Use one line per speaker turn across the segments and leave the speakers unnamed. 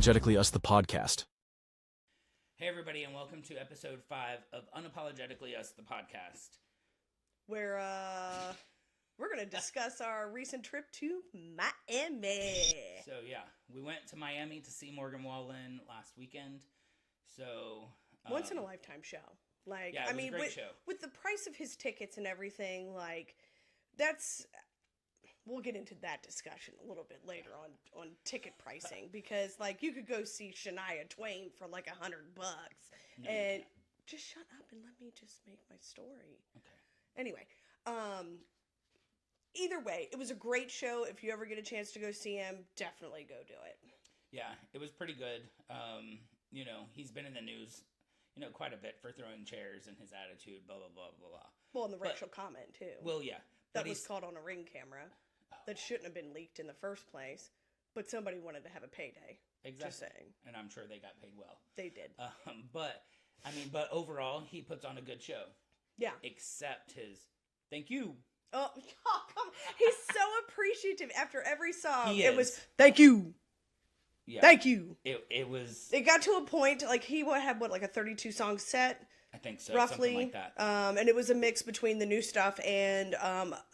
Unapologetically Us, the podcast.
Hey everybody, and welcome to episode 5 of Unapologetically Us, the podcast.
Where we're going to discuss our recent trip to Miami.
So yeah, we went to Miami to see Morgan Wallen last weekend. So
once in a lifetime show. Like,
yeah, it was a great show.
With the price of his tickets and everything, like, that's... We'll get into that discussion a little bit later on ticket pricing, because like you could go see Shania Twain for like $100, and just shut up and let me just make my story.
Okay.
Anyway, either way, it was a great show. If you ever get a chance to go see him, definitely go do it.
Yeah, it was pretty good. You know, he's been in the news, you know, quite a bit for throwing chairs and his attitude, blah blah blah blah blah.
Well, and the racial comment too.
Well, yeah,
that was caught on a Ring camera. That shouldn't have been leaked in the first place, but somebody wanted to have a payday.
Exactly.
Just saying.
And I'm sure they got paid well.
They did.
But overall, he puts on a good show.
Yeah.
Except his thank you.
Oh, come on. He's so appreciative after every song.
He
it
is.
was, thank you.
Yeah.
Thank you.
It was.
It got to a point, like, he would have, like a 32 song set?
I think so.
Roughly.
Something like that.
And it was a mix between the new stuff and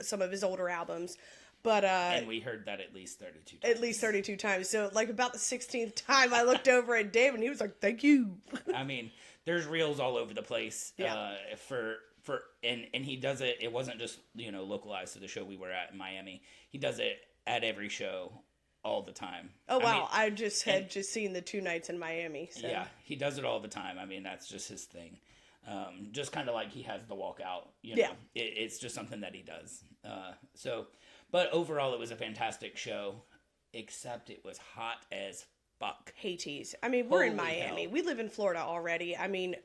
some of his older albums. But,
and we heard that at least 32 times.
At least 32 times. So, like, about the 16th time, I looked over at Dave, and he was like, thank you.
I mean, there's reels all over the place.
Yeah.
And he does it. It wasn't just, you know, localized to the show we were at in Miami. He does it at every show all the time.
Oh, wow. I just had seen the 2 nights in Miami. So.
Yeah, he does it all the time. I mean, that's just his thing. Just kind of like he has the walkout. You know?
Yeah.
It's just something that he does. But overall, it was a fantastic show, except it was hot as fuck.
Hades. I mean, we're in
Holy
Miami.
hell.
We live in Florida already. I mean,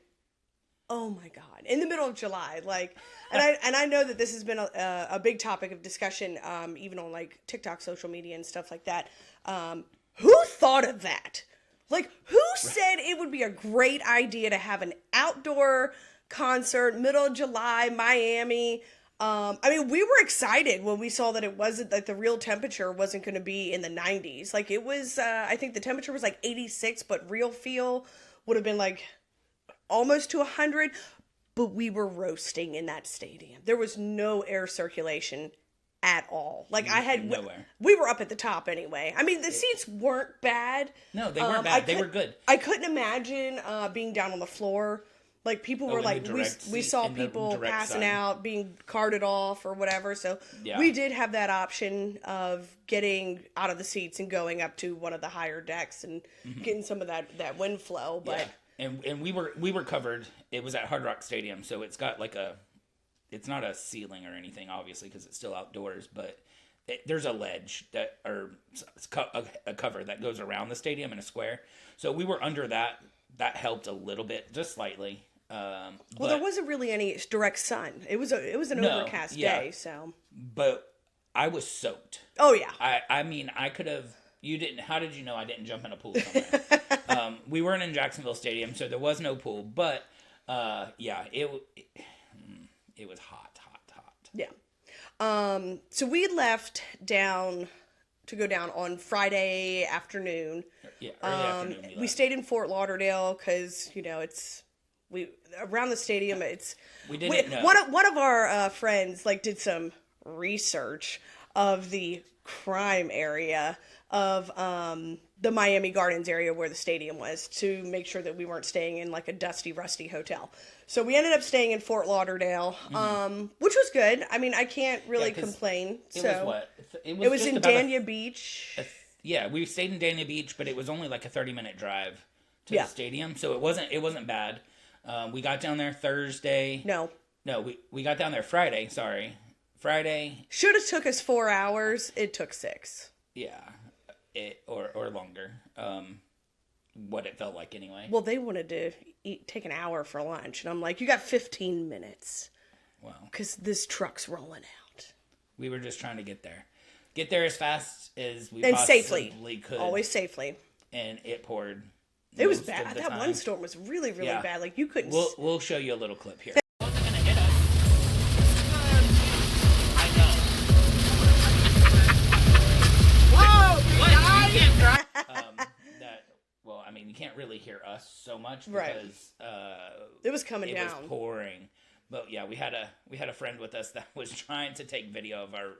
oh my God. In the middle of July. Like, and I know that this has been a big topic of discussion, even on like TikTok, social media and stuff like that. Who thought of that? Like, who said it would be a great idea to have an outdoor concert, middle of July, Miami? I mean, we were excited when we saw that it wasn't, like, the real temperature wasn't going to be in the 90s. Like, it was, I think the temperature was like 86, but real feel would have been like almost to 100. But we were roasting in that stadium. There was no air circulation at all. Like,
Nowhere.
We were up at the top anyway. I mean, the seats weren't bad.
No, they weren't bad. They were good.
I couldn't imagine being down on the floor. Like, people were like, we saw people passing out, being carted off or whatever. So
yeah.
We did have that option of getting out of the seats and going up to one of the higher decks and getting some of that wind flow. But
yeah. And we were covered. It was at Hard Rock Stadium, so it's got like it's not a ceiling or anything, obviously, because it's still outdoors. But there's a ledge or a cover that goes around the stadium in a square. So we were under that. That helped a little bit, just slightly.
Well, there wasn't really any direct sun. It was an overcast day, so.
But I was soaked.
Oh yeah.
I mean, I could have. You didn't. How did you know I didn't jump in a pool somewhere? We weren't in Jacksonville Stadium, so there was no pool. But yeah, it was hot.
Yeah. So we left to go down on Friday afternoon.
Yeah, early afternoon.
We stayed in Fort Lauderdale because, you know, around the stadium.
We didn't know.
One of our friends like did some research of the crime area of the Miami Gardens area where the stadium was to make sure that we weren't staying in like a dusty, rusty hotel. So we ended up staying in Fort Lauderdale, which was good. I mean, I can't really complain.
It was what?
It was in Dania Beach.
Yeah, we stayed in Dania Beach, but it was only like a 30-minute drive to the stadium, so it wasn't bad. We got down there Thursday. No, we got down there Friday. Sorry, Friday.
Should have took us 4 hours. It took 6.
Yeah, or longer. What it felt like anyway.
Well, they wanted to take an hour for lunch, and I'm like, you got 15 minutes.
Wow.
Because this truck's rolling out.
We were just trying to get there as fast as we
possibly
could.
Always safely.
And it poured.
It was bad. That one storm was really, really bad. Like, you couldn't...
We'll show you a little clip here. mean, you can't really hear us so much
Right.
because
It was coming
it
down.
was pouring. But yeah, we had a friend with us that was trying to take video of our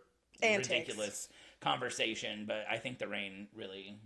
Antics.
ridiculous conversation, but I think the rain really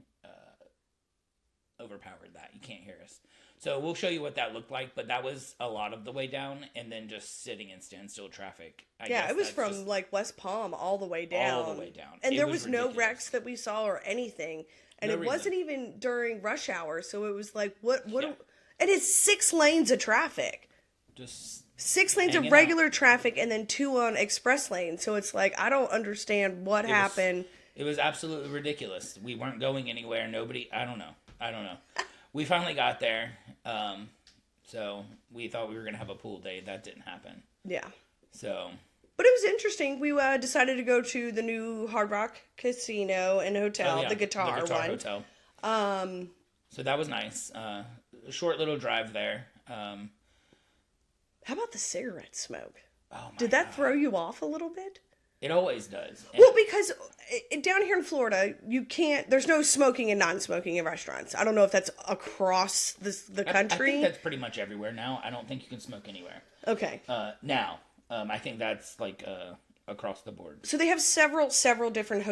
overpowered that. You can't hear us. So we'll show you what that looked like, but that was a lot of the way down, and then just sitting in standstill traffic. I guess
it was
that's
from
just
like West Palm all the way down.
all the way down.
And
It
there was no
ridiculous.
wrecks that we saw or anything. And
No
it
reason.
wasn't even during rush hour, so it was like what
Yeah.
and it's 6 lanes of traffic.
Just
6 lanes
hanging
of regular traffic and then 2 on express lanes. So it's like I don't understand what happened.
It was absolutely ridiculous. We weren't going anywhere. I don't know. We finally got there. So we thought we were going to have a pool day. That didn't happen.
Yeah.
So,
But it was interesting. We decided to go to the new Hard Rock Casino and Hotel, the guitar one.
Hotel. So that was nice. A short little drive there.
How about the cigarette smoke?
Oh my
Did that
God.
throw you off a little bit?
It always does. And
Well, because down here in Florida, there's no smoking and non-smoking in restaurants. I don't know if that's across the country.
I think that's pretty much everywhere now. I don't think you can smoke anywhere.
Okay.
Now, I think that's like across the board.
So they have several different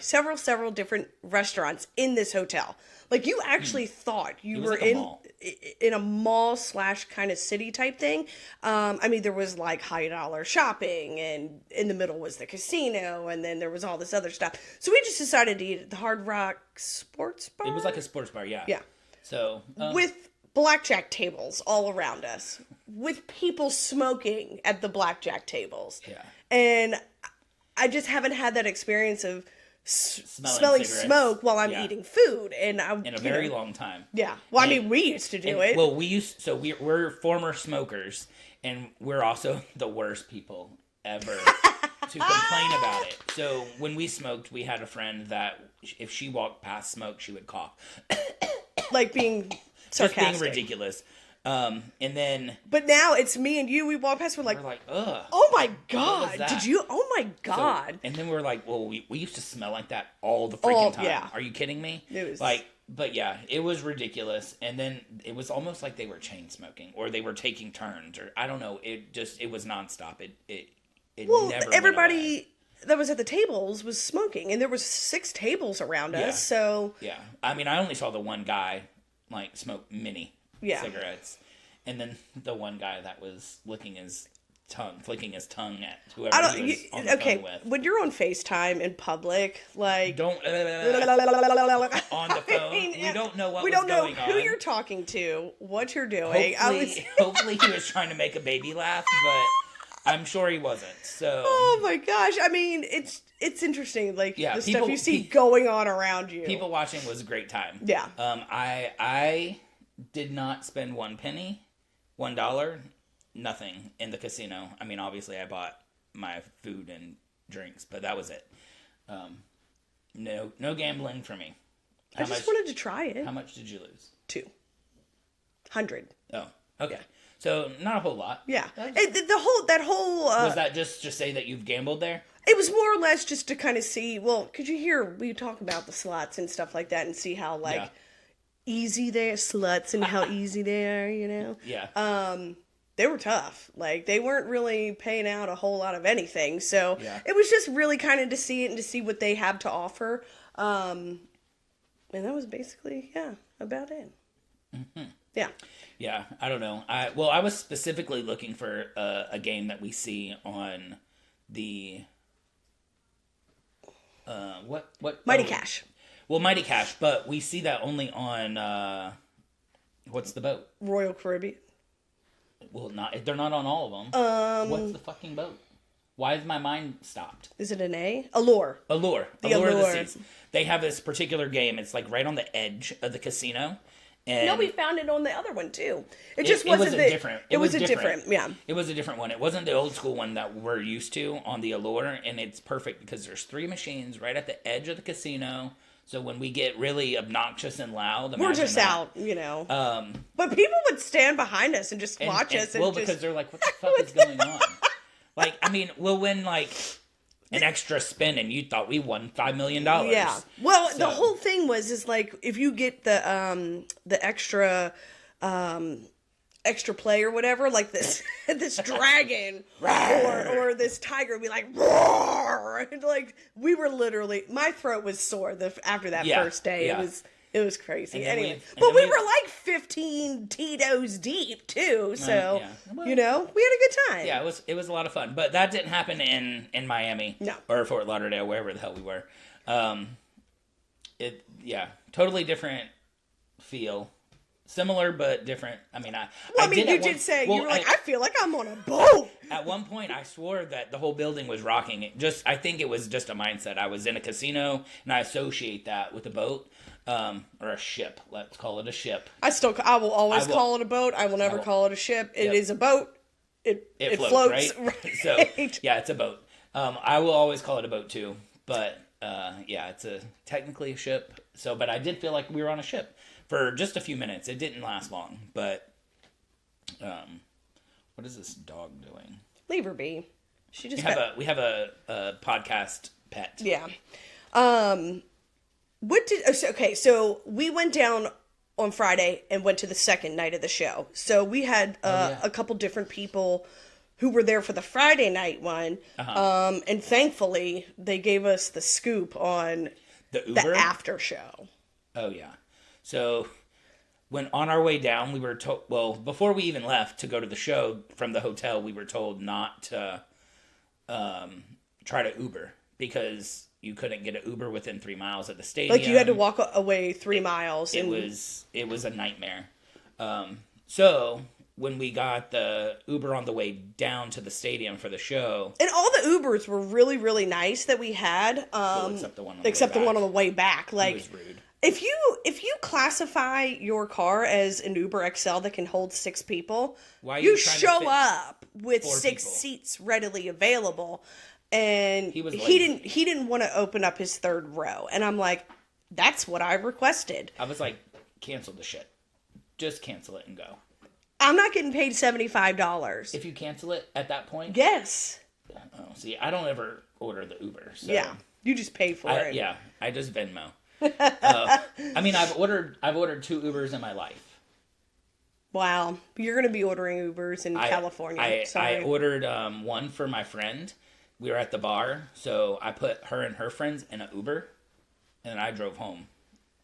several different restaurants in this hotel. Like you actually thought you
was
were
like a
in
mall.
in a mall / kind of city type thing. I mean, there was like high dollar shopping, and in the middle was the casino, and then there was all this other stuff. So we just decided to eat at the Hard Rock Sports Bar.
It was like a sports bar, yeah.
Yeah.
So
With blackjack tables all around us, with people smoking at the blackjack tables.
Yeah.
And I just haven't had that experience of smelling
cigarettes.
smoke while I'm
Yeah.
eating food. And
in a very long time.
Yeah. Well, I
And-
mean, we used to do
And-
it.
Well, we're former smokers, and we're also the worst people ever to complain about it. So when we smoked, we had a friend that if she walked past smoke, she would cough.
like being
Just
sarcastic.
being ridiculous. And then
But now it's me and you. We walk past, we're like,
we're like, ugh.
oh my God.
that?
Did you? Oh my
So-
God.
and then we're like, well, we used to smell like that all the freaking time.
yeah.
Are you kidding me?
It was-
But yeah, it was ridiculous. And then it was almost like they were chain smoking or they were taking turns or I don't know. It was nonstop. It
Well,
never went away.
everybody that was at the tables was smoking, and there was 6 tables around
Yeah.
us. So
Yeah. I mean, I only saw the one guy like smoke mini cigarettes. And then the one guy that was flicking his tongue at whoever
I don't.
he was on the
Okay,
phone with.
when you're on FaceTime in public, like
Don't on the phone. We don't know what
we
was
don't know
going
who
on.
you're talking to, what you're doing.
Hopefully he was trying to make a baby laugh, but I'm sure he wasn't. So
Oh my gosh! I mean, it's interesting, like
Yeah,
the
people-
stuff you see going on around you.
people watching was a great time.
Yeah.
I did not spend one penny, $1, nothing in the casino. I mean, obviously I bought my food and drinks, but that was it. No gambling for me.
I just wanted to try it.
How much did you lose?
200.
Oh, okay. So not a whole lot.
Yeah.
That
That whole.
was that just to say that you've gambled there?
It was more or less just to kind of see. Well, could you hear we talk about the slots and stuff like that, and see how
Yeah.
easy they are, sluts, and how easy they are. You know.
Yeah.
They were tough. Like, they weren't really paying out a whole lot of anything. So
Yeah.
it was just really kind of to see it and to see what they have to offer. And that was basically, about it. Mm-hmm. Yeah.
Yeah, I don't know. I was specifically looking for a game that we see on the what
Mighty Cash.
Well, Mighty Cash, but we see that only on what's the boat?
Royal Caribbean.
Well, they're not on all of them. What's the fucking boat? Why is my mind stopped?
Is it an A? Allure.
Allure.
The
Allure of the
Allure.
Seas. They have this particular game. It's like right on the edge of the casino. And
No, we found it on the other one too. It
It
just
was
wasn't
a different.
It was a different. Yeah.
It was a different one. It wasn't the old school one that we're used to on the Allure, and it's perfect because there's 3 machines right at the edge of the casino. So when we get really obnoxious and loud,
We're
imagine
just
that.
out, you know. But people would stand behind us and just watch us. And
well,
just,
because they're like, "What the fuck is going on?" Like, I mean, we'll win like an extra spin, and you thought we won $5 million.
Yeah. Well, the whole thing is like, if you get the extra play or whatever, like this this dragon or this tiger, be like roar, and like we were literally, my throat was sore after that first day. It was crazy. Anyway, but we were like 15 Tito's deep too, so well, we had a good time.
Yeah, it was a lot of fun, but that didn't happen in Miami, or Fort Lauderdale, wherever the hell we were. Totally different feel. Similar but different. I mean, you did say you were like, I feel like I'm on a boat. At one point, I swore that the whole building was rocking. I think it was just a mindset. I was in a casino, and I associate that with a boat, or a ship. Let's call it a ship.
I will always call it a boat. I will never call it a ship. It is a boat. It floats.
Right? So yeah, it's a boat. I will always call it a boat too. But it's technically a ship. So, but I did feel like we were on a ship for just a few minutes. It didn't last long, but what is this dog doing?
Leave her be. She just
we have a podcast pet.
Yeah. So we went down on Friday and went to the second night of the show. So we had a couple different people who were there for the Friday night one. And thankfully they gave us the scoop on the after show.
Oh yeah. So, when on our way down, we were told, well, before we even left to go to the show from the hotel, we were told not to try to Uber, because you couldn't get an Uber within 3 miles of the stadium.
Like, you had to walk away 3 miles.
It was a nightmare. So, when we got the Uber on the way down to the stadium for the show.
And all the Ubers were really, really nice that we had.
Except the one
on the way back. Like, it was rude. If you classify your car as an Uber XL that can hold 6 people, you show up with 6 seats readily available, and he didn't want to open up his third row, and I'm like, that's what I requested.
I was like, cancel the shit, just cancel it and go.
I'm not getting paid $75
if you cancel it at that point.
Yes.
Oh, see, I don't ever order the Uber. So
yeah, you just pay for it.
Yeah, I just Venmo. I mean, I've ordered 2 Ubers in my life.
Wow, you're going to be ordering Ubers in California.
I ordered one for my friend. We were at the bar, so I put her and her friends in an Uber, and then I drove home.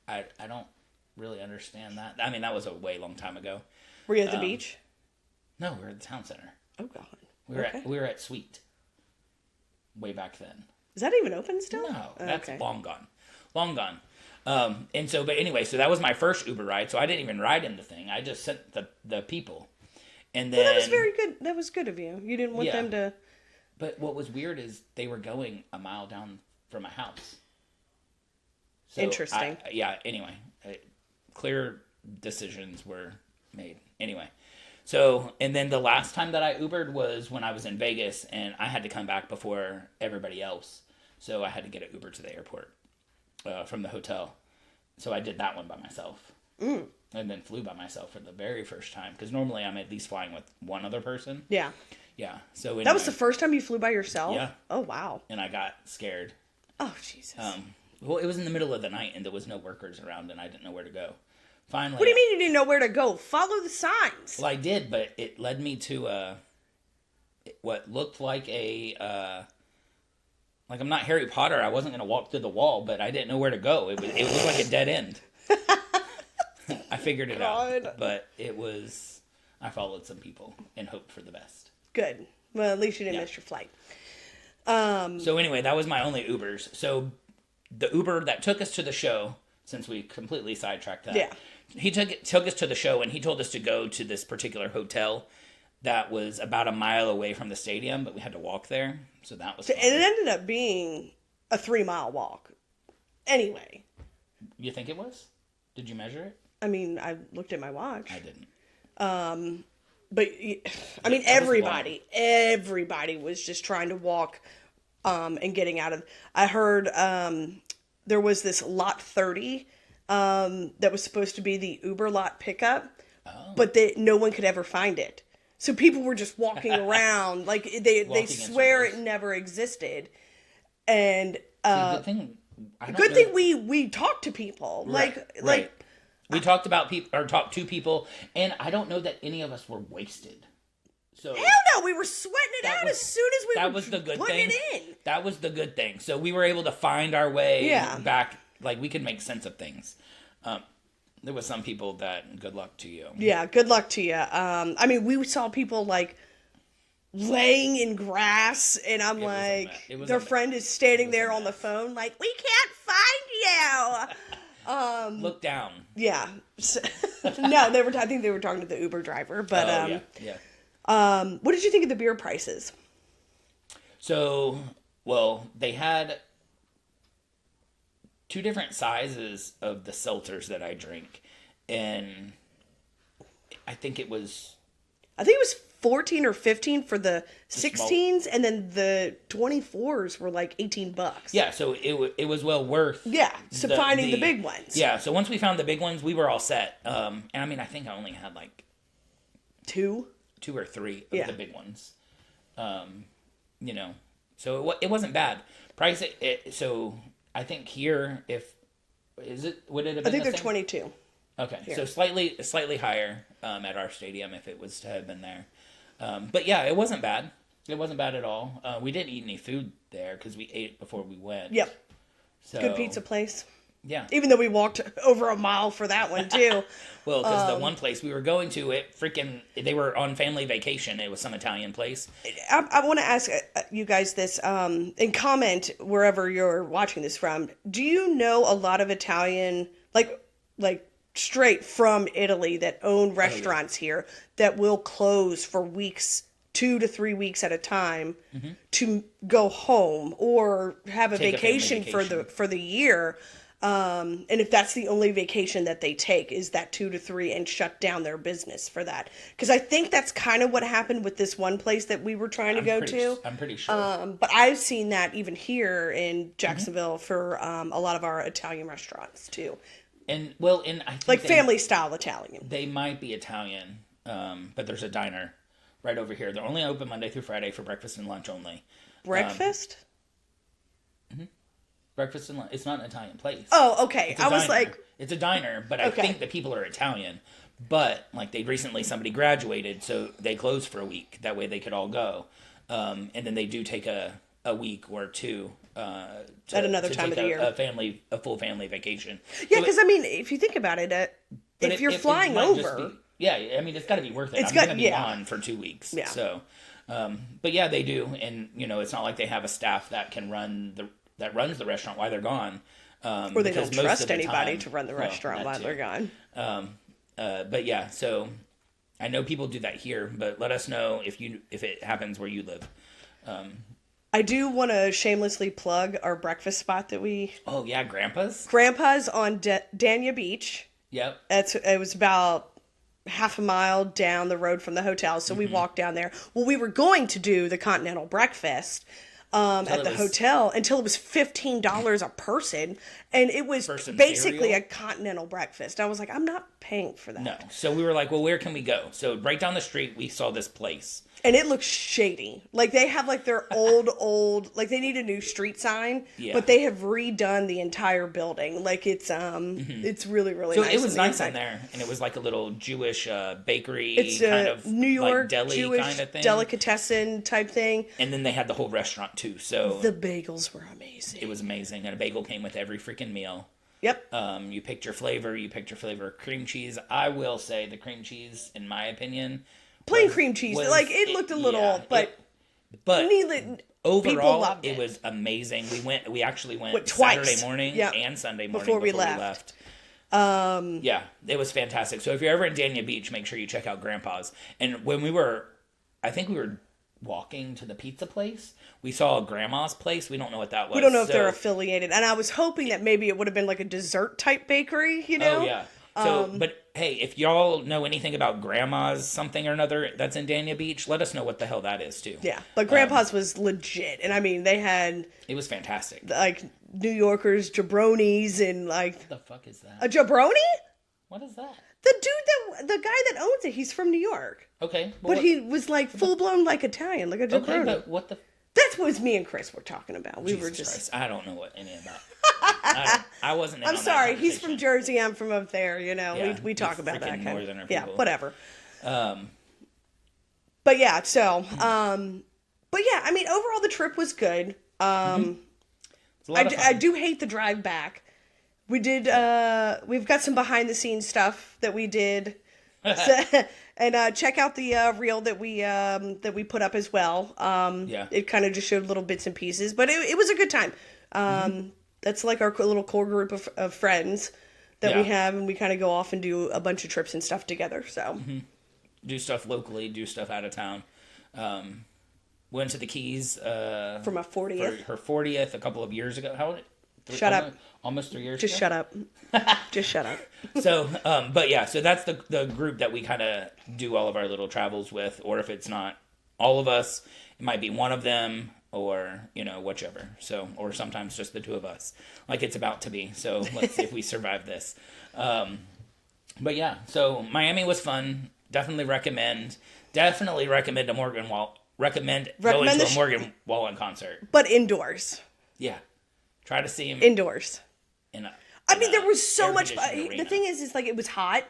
I don't really understand that. I mean, that was a way long time ago.
Were you at the beach?
No, we were at the town center.
Oh God,
we were at Sweet. Way back then.
Is that even open still?
No, that's long gone. Long gone. And so, but anyway, so that was my first Uber ride. So I didn't even ride in the thing. I just sent the people. And then
that was very good. That was good of you. You didn't want them to.
But what was weird is they were going a mile down from my house. So
interesting.
Anyway, clear decisions were made. Anyway. So, and then the last time that I Ubered was when I was in Vegas, and I had to come back before everybody else. So I had to get an Uber to the airport. From the hotel. So I did that one by myself. And then flew by myself for the very first time. Because normally I'm at least flying with one other person.
Yeah.
Yeah. So anyway,
that was the first time you flew by yourself?
Yeah.
Oh, wow.
And I got scared.
Oh, Jesus.
Well, it was in the middle of the night and there was no workers around and I didn't know where to go. Finally.
What do you mean you didn't know where to go? Follow the signs.
Well, I did, but it led me to what looked like like I'm not Harry Potter. I wasn't going to walk through the wall, but I didn't know where to go. It looked like a dead end. I figured it out, but I followed some people and hoped for the best.
Good. Well, at least you didn't miss your flight.
So anyway, that was my only Ubers. So the Uber that took us to the show, since we completely sidetracked that, he took us to the show and he told us to go to this particular hotel that was about a mile away from the stadium, but we had to walk there. So that was fun.
And it ended up being a 3-mile walk. Anyway.
You think it was? Did you measure it?
I mean, I looked at my watch.
I didn't.
But, I mean, everybody was just trying to walk and getting out of... I heard there was this lot 30 that was supposed to be the Uber lot pickup, but no one could ever find it. So people were just walking around like they swear it never existed. And
good thing.
Good thing we talked to people.
Right. We talked about people or talked to people, and I don't know that any of us were wasted. So
hell no, we were sweating it out as soon as we were putting it in.
That was the good thing. So we were able to find our way back. Like, we could make sense of things. There was some people that, good luck to you.
Yeah, good luck to you. I mean, we saw people like laying in grass, and I'm like, their friend is standing there on the phone like, we can't find you.
Look down.
Yeah. No, I think they were talking to the Uber driver, but what did you think of the beer prices?
So, well, they had 2 different sizes of the seltzers that I drink, and I think it was
14 or 15 for the 16s, and then the 24s were like $18.
Yeah, so it was well worth.
Yeah, so finding the big ones.
Yeah, so once we found the big ones, we were all set. And I mean, I think I only had like
2
or 3 of the big ones. So it wasn't bad. Price so I think here, would it have been?
I think they're
same?
22.
Okay,
here.
So slightly higher at our stadium if it was to have been there. But yeah, it wasn't bad. It wasn't bad at all. We didn't eat any food there because we ate before we went.
Yep.
So,
good pizza place.
Yeah.
Even though we walked over a mile for that one too.
Well, because the one place we were going to, they were on family vacation. It was some Italian place.
I want to ask you guys this, and comment wherever you're watching this from. Do you know a lot of Italian, like straight from Italy, that own restaurants here that will close for weeks, 2 to 3 weeks at a time, to go home or have a vacation for the year? And if that's the only vacation that they take is that 2 to 3 and shut down their business for that. Because I think that's kind of what happened with this one place that we were trying to go to.
I'm pretty sure.
But I've seen that even here in Jacksonville for a lot of our Italian restaurants too.
And I think
family style Italian.
They might be Italian, but there's a diner right over here. They're only open Monday through Friday for breakfast and lunch only.
Breakfast?
Breakfast and lunch. It's not an Italian place.
Oh, okay. I was like...
It's a diner, but I think the people are Italian. But, somebody graduated, so they closed for a week. That way they could all go. And then they do take a week or 2 at
another time of the year.
A full family vacation.
Yeah, because, if you think about it, if you're flying over...
it's got to be worth it. I'm going to be gone for 2 weeks.
Yeah.
So, but yeah, they do. And, it's not like they have a staff that can runs the restaurant while they're gone.
Or they don't trust anybody to run the restaurant while they're gone.
But yeah, so I know people do that here, but let us know if it happens where you live.
I do want to shamelessly plug our breakfast spot that we...
Oh, yeah, Grandpa's
on Dania Beach.
Yep.
It was about half a mile down the road from the hotel, so we walked down there. Well, we were going to do the continental breakfast at the hotel until it was $15 a person, and it was basically a continental breakfast. I was like, I'm not paying for that.
No. So we were like, well, where can we go? So right down the street, we saw this place.
And it looks shady. Like, they have, their old... Like, they need a new street sign. Yeah. But they have redone the entire building. Like, it's it's really, really nice.
So it was nice in there. And it was like a little Jewish bakery
it's kind
of...
New York
deli
Jewish
kind of thing.
Delicatessen type thing.
And then they had the whole restaurant, too. So
the bagels were amazing.
It was amazing. And a bagel came with every freaking meal.
Yep.
You picked your flavor. You picked your flavor of cream cheese. I will say the cream cheese, in my opinion...
Plain cream cheese. It looked a little, but
overall, it was amazing. We actually went
twice.
Saturday morning and Sunday morning
before we left.
Yeah, it was fantastic. So if you're ever in Dania Beach, make sure you check out Grandpa's. And when I think we were walking to the pizza place, we saw a Grandma's place. We don't know what that was.
We don't know if they're affiliated. And I was hoping that maybe it would have been like a dessert type bakery,
Oh, yeah. So, but hey, if y'all know anything about Grandma's something or another that's in Dania Beach, let us know what the hell that is too.
Yeah, but Grandpa's was legit, and they had...
It was fantastic.
New Yorkers, jabronis, and
What the fuck is that?
A jabroni?
What is that?
The guy that owns it, he's from New York.
Okay.
But he was full blown Italian, like a jabroni.
Okay, but what the...
That's That was me and Chris were talking about. We
Jesus
were just.
Christ. I don't know what any of that. I wasn't.
I'm sorry. He's from Jersey. I'm from up there. You know,
Yeah,
we talk about that kind
northerner
of. Yeah,
people.
whatever. But yeah, so, but yeah, I mean, overall the trip was good. I do hate the drive back. We did. We've got some behind the scenes stuff that we did. And check out the reel that we put up as well.
Yeah.
It kind of just showed little bits and pieces, but it was a good time. That's like our little core group of friends that we have, and we kind of go off and do a bunch of trips and stuff together. So
do stuff locally, do stuff out of town. Went to the Keys
for my 40th.
For her 40th a couple of years ago. How old?
Shut up.
Almost 3 years.
Just
ago?
shut up. Just shut up.
So, but yeah, so that's the group that we kind of do all of our little travels with, or if it's not all of us, it might be one of them, or whichever. So, or sometimes just the two of us, like it's about to be. So let's see if we survive this. But yeah, so Miami was fun. Definitely recommend a Morgan Wallen. Recommend going to a Morgan Wallen concert,
but indoors.
Yeah, try to see him
indoors. I mean, there was so much.
Arena.
The thing is like it was hot,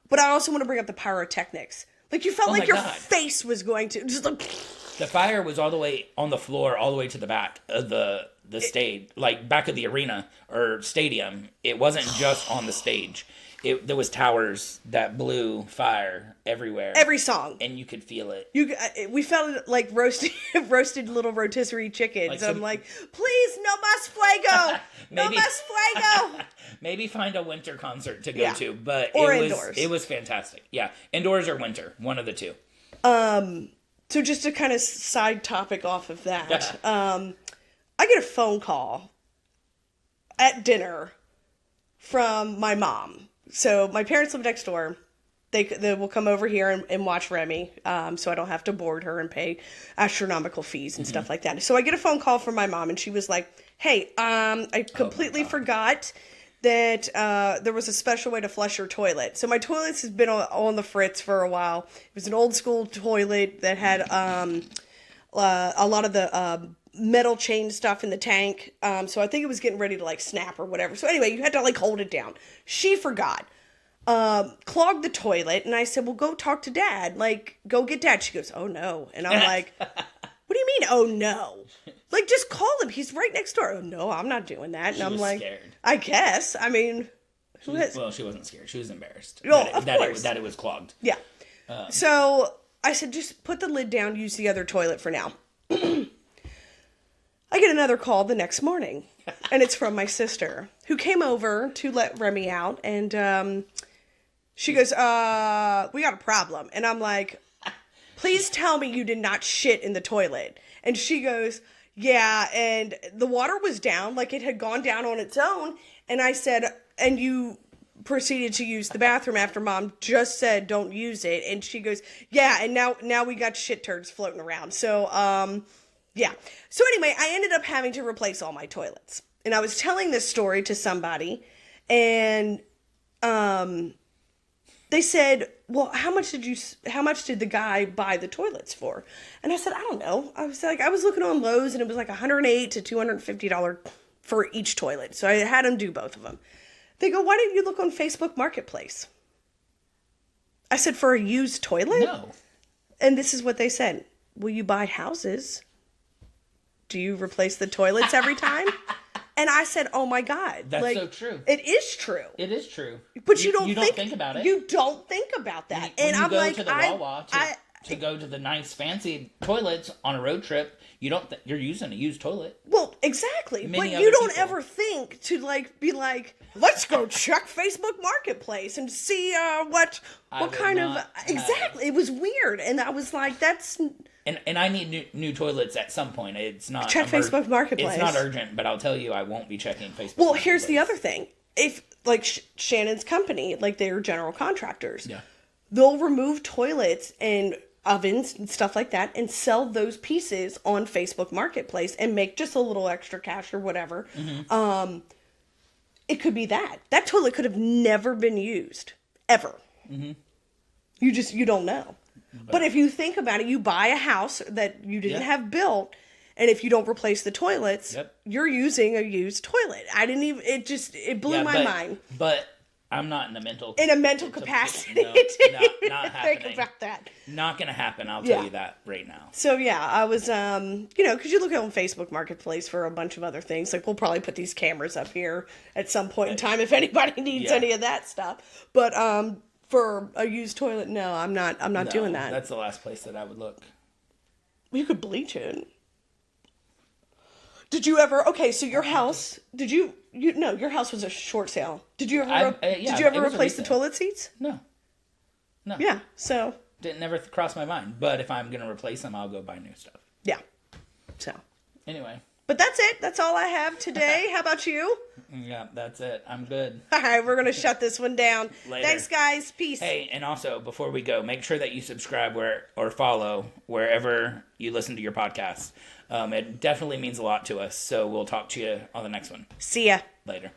but I also want to bring up the pyrotechnics. Like you felt like your face was going to just like.
The fire was all the way on the floor, all the way to the back of the stage, like back of the arena or stadium. It wasn't just on the stage. There was towers that blew fire everywhere. Every
song.
And you could feel it.
We felt it like roasted little rotisserie chickens. Like I'm like, please, no más fuego. No más fuego.
Maybe find a winter concert to go to. But
indoors.
It was fantastic. Yeah. Indoors or winter. One of the two.
So just to kind of side topic off of that. I get a phone call at dinner from my mom. So my parents live next door. They will come over here and watch Remy, so I don't have to board her and pay astronomical fees and stuff like that. So I get a phone call from my mom, and she was like, hey, I completely forgot that there was a special way to flush your toilet. So my toilets has been on the fritz for a while. It was an old school toilet that had a lot of the metal chain stuff in the tank. So I think it was getting ready to like snap or whatever. So anyway, you had to like hold it down. She forgot. Clogged the toilet, and I said, well, go talk to Dad. Like, go get Dad. She goes, oh no. And I'm like, what do you mean, oh no? Like, just call him. He's right next door. Oh no, I'm not doing that. And I'm like, scared. I guess. I mean,
well, she wasn't scared. She was embarrassed.
Well, of course.
That it was clogged.
Yeah. So I said, just put the lid down, use the other toilet for now. I get another call the next morning, and it's from my sister, who came over to let Remy out, and she goes, we got a problem. And I'm like, please tell me you did not shit in the toilet. And she goes, yeah, and the water was down, like it had gone down on its own. And I said, and you proceeded to use the bathroom after Mom just said don't use it. And she goes, yeah, and now we got shit turds floating around. So, yeah. So anyway, I ended up having to replace all my toilets. And I was telling this story to somebody, and they said, well, how much did the guy buy the toilets for? And I said, I don't know. I was looking on Lowe's, and it was like $108 to $250 for each toilet. So I had him do both of them. They go, why didn't you look on Facebook Marketplace? I said, for a used toilet?
No.
And this is what they said. Will you buy houses? Do you replace the toilets every time? And I said, oh my God.
That's so true.
It is true.
It is true.
But you don't
think about it.
You don't think about that.
When you go to the Wawa to go to the nice fancy toilets on a road trip, you're using a used toilet.
Well, exactly. But you don't ever think to be like, let's go check Facebook Marketplace and see what kind of exactly. It was weird, and I was like, that's.
And I need new toilets at some point. It's not
check Facebook Marketplace.
It's not urgent, but I'll tell you, I won't be checking Facebook.
Well, here's the other thing: if Shannon's company, they're general contractors, they'll remove toilets and ovens and stuff like that, and sell those pieces on Facebook Marketplace and make just a little extra cash or whatever. Mm-hmm. It could be that toilet could have never been used ever. Mm-hmm. You don't know. But if you think about it, you buy a house that you didn't have built, And if you don't replace the toilets,
Yep.
you're using a used toilet. I didn't even, it blew my mind.
But I'm not in a mental
capacity
no,
to
not
think
happening.
about that.
Not gonna happen. I'll tell you that right now.
So yeah, I was, because you look on Facebook Marketplace for a bunch of other things. Like we'll probably put these cameras up here at some point in time if anybody needs any of that stuff. But for a used toilet, no, I'm not doing that.
That's the last place that I would look.
You could bleach it. Did you ever? Okay, so your house. Did you? No, your house was a short sale. Did you ever? Did you ever replace the toilet seats?
No.
Yeah. So.
Didn't never cross my mind. But if I'm gonna replace them, I'll go buy new stuff.
Yeah. So.
Anyway.
But that's it. That's all I have today. How about you?
Yeah, that's it. I'm good.
All right, we're going to shut this one down.
Later.
Thanks, guys. Peace.
Hey, and also, before we go, make sure that you subscribe or follow wherever you listen to your podcasts. It definitely means a lot to us. So we'll talk to you on the next one.
See ya.
Later.